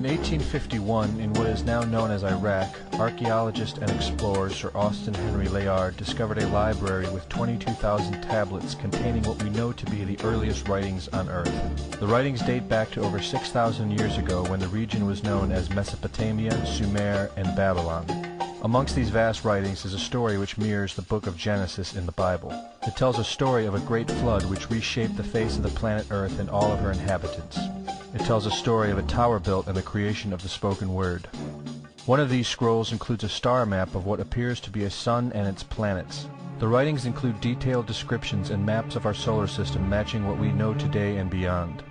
In 1851, in what is now known as Iraq, archaeologist and explorer Sir Austin Henry Layard discovered a library with 22,000 tablets containing what we know to be the earliest writings on Earth. The writings date back to over 6,000 years ago when the region was known as Mesopotamia, Sumer, and Babylon. Amongst these vast writings is a story which mirrors the book of Genesis in the Bible. It tells a story of a great flood which reshaped the face of the planet Earth and all of her inhabitants. It tells a story of a tower built and the creation of the spoken word. One of these scrolls includes a star map of what appears to be a sun and its planets. The writings include detailed descriptions and maps of our solar system matching what we know today and beyond.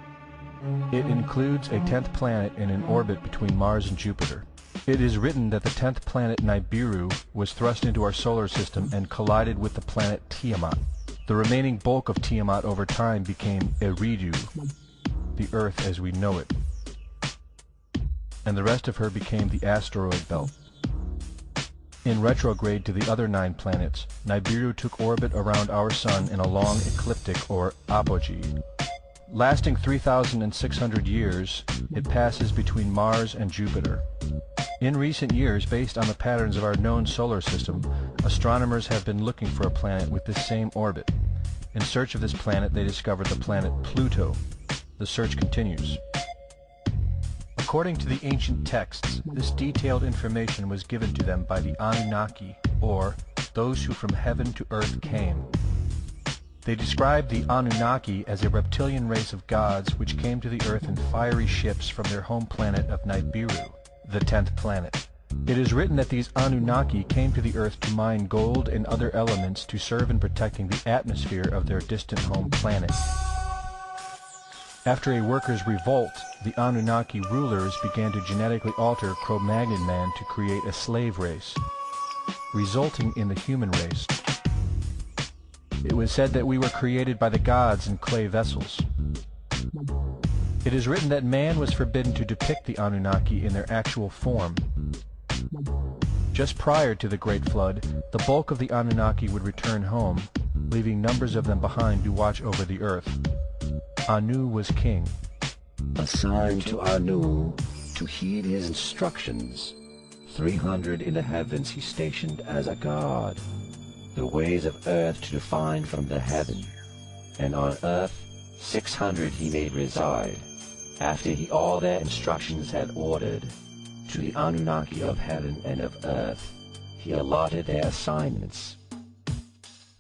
It includes a 10th planet in an orbit between Mars and Jupiter. It is written that the 10th planet Nibiru was thrust into our solar system and collided with the planet Tiamat. The remaining bulk of Tiamat over time became Eridu, the Earth as we know it, and the rest of her became the asteroid belt. In retrograde to the other 9 planets, Nibiru took orbit around our Sun in a long ecliptic or apogee. Lasting 3,600 years, it passes between Mars and Jupiter. In recent years, based on the patterns of our known solar system, astronomers have been looking for a planet with this same orbit. In search of this planet, they discovered the planet Pluto. The search continues. According to the ancient texts, this detailed information was given to them by the Anunnaki, or those who from heaven to earth came. They described the Anunnaki as a reptilian race of gods which came to the earth in fiery ships from their home planet of Nibiru, the 10th planet. It is written that these Anunnaki came to the earth to mine gold and other elements to serve in protecting the atmosphere of their distant home planet. After a workers' revolt, the Anunnaki rulers began to genetically alter Cro-Magnon man to create a slave race, resulting in the human race. It was said that we were created by the gods in clay vessels. It is written that man was forbidden to depict the Anunnaki in their actual form. Just prior to the Great Flood, the bulk of the Anunnaki would return home, leaving numbers of them behind to watch over the earth. Anu was king. Assigned to Anu to heed his instructions. 300 in the heavens he stationed as a god. The ways of earth to define from the heaven. And on earth 600 he made reside. After he all their instructions had ordered, to the Anunnaki of heaven and of earth he allotted their assignments.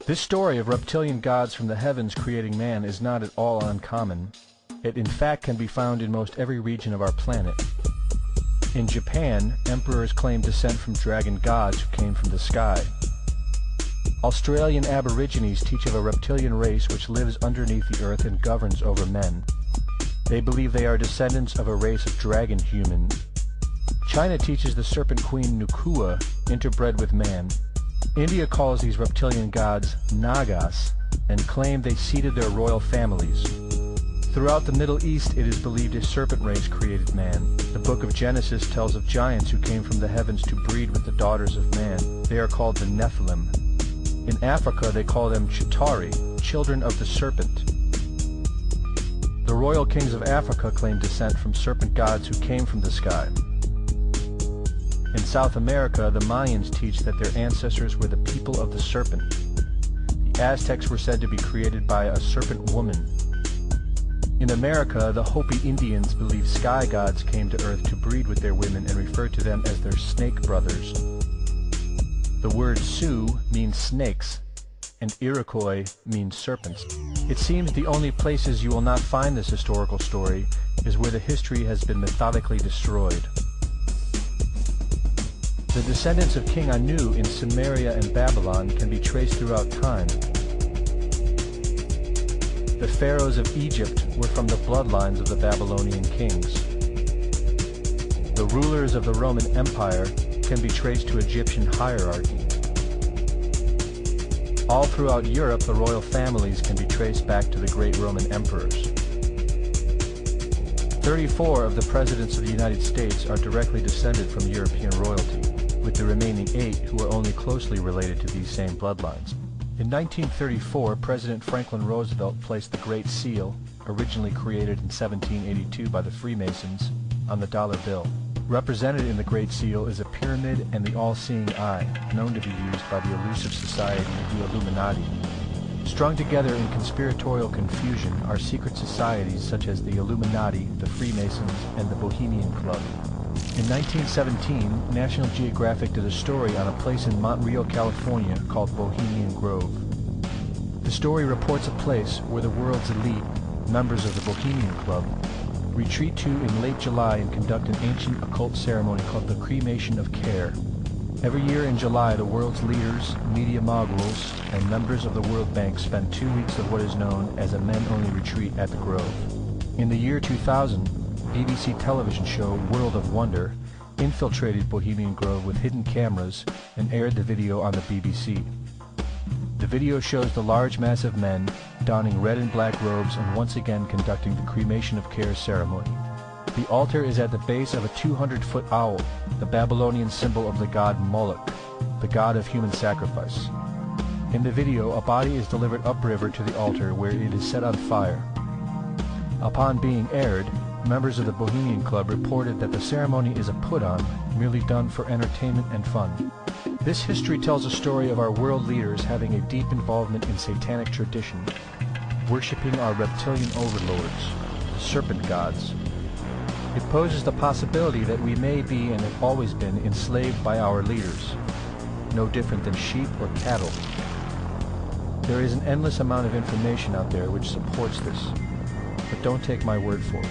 This story of reptilian gods from the heavens creating man is not at all uncommon. It in fact can be found in most every region of our planet. In Japan, emperors claim descent from dragon gods who came from the sky. Australian Aborigines teach of a reptilian race which lives underneath the earth and governs over men. They believe they are descendants of a race of dragon humans. China teaches the serpent queen Nukua interbred with man. India calls these reptilian gods Nagas and claim they seeded their royal families. Throughout the Middle East it is believed a serpent race created man. The book of Genesis tells of giants who came from the heavens to breed with the daughters of man. They are called the Nephilim. In Africa they call them Chitauri, children of the serpent. The royal kings of Africa claim descent from serpent gods who came from the sky. In South America, the Mayans teach that their ancestors were the people of the serpent. The Aztecs were said to be created by a serpent woman. In America, the Hopi Indians believe sky gods came to earth to breed with their women and refer to them as their snake brothers. The word Sioux means snakes, and Iroquois means serpents. It seems the only places you will not find this historical story is where the history has been methodically destroyed. The descendants of King Anu in Sumeria and Babylon can be traced throughout time. The pharaohs of Egypt were from the bloodlines of the Babylonian kings. The rulers of the Roman Empire can be traced to Egyptian hierarchy. All throughout Europe, the royal families can be traced back to the great Roman emperors. 34 of the presidents of the United States are directly descended from European royalty, with the remaining 8 who are only closely related to these same bloodlines. In 1934, President Franklin Roosevelt placed the Great Seal, originally created in 1782 by the Freemasons, on the dollar bill. Represented in the Great Seal is a pyramid and the all-seeing eye, known to be used by the elusive society, the Illuminati. Strung together in conspiratorial confusion are secret societies such as the Illuminati, the Freemasons, and the Bohemian Club. In 1917, National Geographic did a story on a place in Montreal, California called Bohemian Grove. The story reports a place where the world's elite, members of the Bohemian Club, retreat to in late July and conduct an ancient occult ceremony called the Cremation of Care. Every year in July, the world's leaders, media moguls, and members of the World Bank spend 2 weeks of what is known as a men-only retreat at the Grove. In the year 2000, BBC television show World of Wonder infiltrated Bohemian Grove with hidden cameras and aired the video on the BBC. The video shows the large mass of men donning red and black robes and once again conducting the Cremation of Care ceremony. The altar is at the base of a 200-foot owl, the Babylonian symbol of the god Moloch, the god of human sacrifice. In the video, a body is delivered upriver to the altar where it is set on fire. Upon being aired, members of the Bohemian Club reported that the ceremony is a put-on, merely done for entertainment and fun. This history tells a story of our world leaders having a deep involvement in satanic tradition, worshipping our reptilian overlords, the serpent gods. It poses the possibility that we may be and have always been enslaved by our leaders, no different than sheep or cattle. There is an endless amount of information out there which supports this, but don't take my word for it.